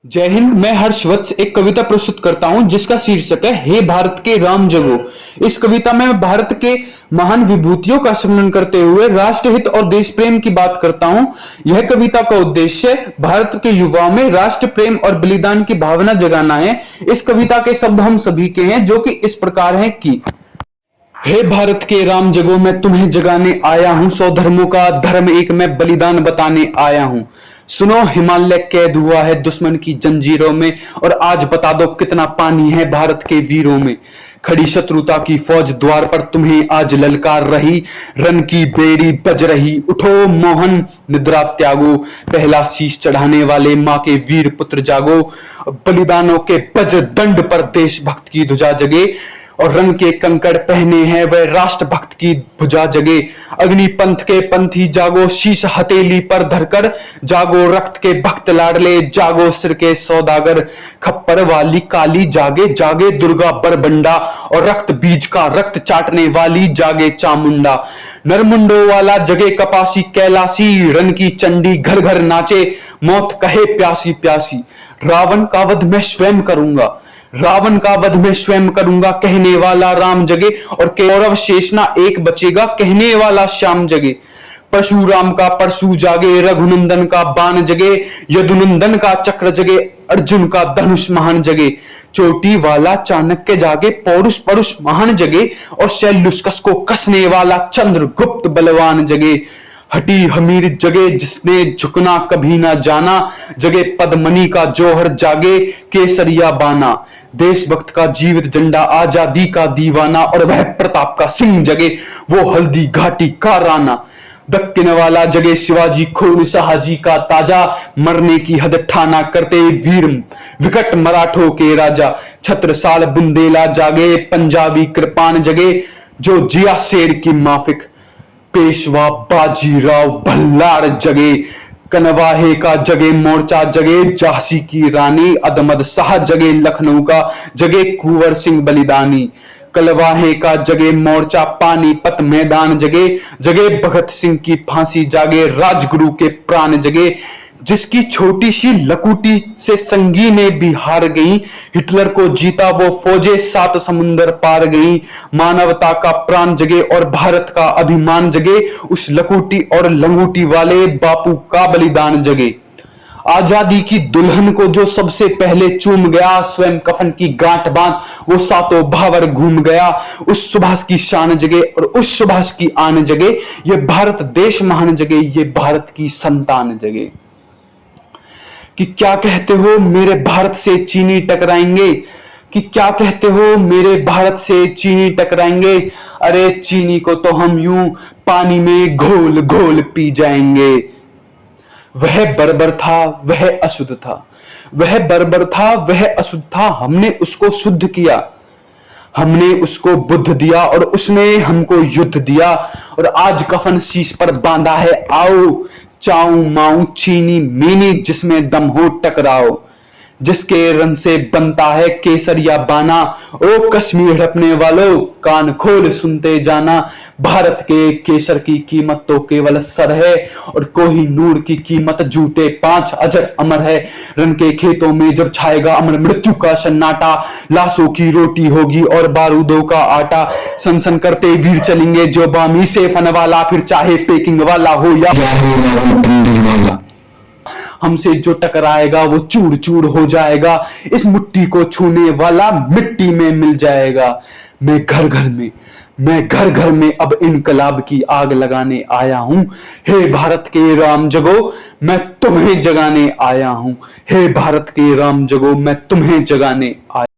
जय हिंद। मैं हर्षवत्स एक कविता प्रस्तुत करता हूं जिसका शीर्षक है हे भारत के राम जगो। इस कविता में मैं भारत के महान विभूतियों का स्मरण करते हुए राष्ट्रहित और देश प्रेम की बात करता हूं। यह कविता का उद्देश्य भारत के युवाओं में राष्ट्र प्रेम और बलिदान की भावना जगाना है। इस कविता के शब्द हम सभी के हैं जो कि इस प्रकार हैं कि हे भारत के राम जगो, मैं तुम्हें जगाने आया हूं। 100 धर्मों का धर्म एक, मैं बलिदान बताने आया हूं। सुनो, हिमालय कैद हुआ है दुश्मन की जंजीरों में, और आज बता दो कितना पानी है भारत के वीरों में। खड़ी शत्रुता की फौज द्वार पर तुम्हें आज ललकार रही, रन की बेड़ी बज रही। उठो मोहन, निद्रा त्यागो, पहला शीश चढ़ाने वाले मां के वीर पुत्र जागो। बलिदानों के वज्र दंड पर देशभक्त की ध्वजा जगे, और रंग के कंकड़ पहने हैं वह राष्ट्र भक्त की भुजा जगे। अग्नि पंथ के पंथी जागो, शीश हथेली पर धरकर जागो। रक्त के भक्त लाडले जागो, सिर के सौदागर। खप्पर वाली काली जागे जागे दुर्गा बरबंडा, और रक्त बीज का रक्त चाटने वाली जागे चामुंडा। नरमुंडो वाला जगे कपासी कैलासी, रन की चंडी घर घर नाचे, मौत कहे प्यासी प्यासी। रावण का वध मैं स्वयं करूंगा, रावण का वध मैं स्वयं करूंगा, कहने वाला राम जगे। और कौरव शेषना एक बचेगा, कहने वाला श्याम जगे। परशुराम का परशु जागे, रघुनंदन का बाण जगे। यदुनंदन का चक्र जगे, अर्जुन का धनुष महान जगे। चोटी वाला चाणक्य जागे, पौरुष परुष महान जगे। और शैलुष्कस को कसने वाला चंद्रगुप्त बलवान जगे। हटी हमीर जगे, जिसने झुकना कभी ना जाना, जगे पद्मनी का जौहर जागे, केसरिया बाना। देशभक्त का जीवित झंडा, आजादी का दीवाना, और वह प्रताप का सिंह जगे, वो हल्दी घाटी का राना। दक्कन वाला जगे, शिवाजी खून शाहजी का ताजा, मरने की हद ठाना करते वीर विकट मराठों के राजा। छत्रसाल बुंदेला जागे, पंजाबी कृपान जगे, जो जिया शेर की माफिक। पेशवा बाजीराव भल्लार जगे, कनवाहे का जगे मोर्चा जगे, झांसी की रानी अदमद शाह जगे, लखनऊ का जगे कुंवर सिंह बलिदानी। कलवाहे का जगे मोर्चा, पानीपत मैदान जगे, जगे भगत सिंह की फांसी जागे, राजगुरु के प्राण जगे। जिसकी छोटी सी लकुटी से संगीनें भी हार गई, हिटलर को जीता वो फौजें 7 समुंदर पार गई। मानवता का प्राण जगे और भारत का अभिमान जगे, उस लकुटी और लंगूटी वाले बापू का बलिदान जगे। आजादी की दुल्हन को जो सबसे पहले चूम गया, स्वयं कफन की गांठ बांध वो सातों भावर घूम गया। उस सुभाष की शान जगे और उस सुभाष की आन जगे, ये भारत देश महान जगे, ये भारत की संतान जगे। कि क्या कहते हो मेरे भारत से चीनी टकराएंगे, कि क्या कहते हो मेरे भारत से चीनी टकराएंगे। अरे चीनी को तो हम यूं पानी में घोल घोल पी जाएंगे। वह बर्बर था, वह अशुद्ध था, वह बर्बर था, वह अशुद्ध था, हमने उसको शुद्ध किया। हमने उसको बुद्ध दिया और उसने हमको युद्ध दिया। और आज कफन शीश पर बांधा है, आओ चाऊ माऊ चीनी मीनी, जिसमें दम हो टकराओ। जिसके रन से बनता है केसरिया बाना, ओ कश्मीर हड़पने वालों कान खोल सुनते जाना। भारत के केसर की कीमत तो केवल सर है, और कोहिनूर की कीमत जूते 5 अजर अमर है। रन के खेतों में जब छाएगा अमर मृत्यु का सन्नाटा, लाशों की रोटी होगी और बारूदों का आटा। सनसन करते वीर चलेंगे जो बामी से फन वाला, फिर चाहे पेकिंग वाला हो या वाला। हमसे जो टकराएगा वो चूर चूर हो जाएगा, इस मुट्ठी को छूने वाला मिट्टी में मिल जाएगा। मैं घर घर में अब इनकलाब की आग लगाने आया हूं। हे भारत के राम जगो, मैं तुम्हें जगाने आया हूं। हे भारत के राम जगो, मैं तुम्हें जगाने आया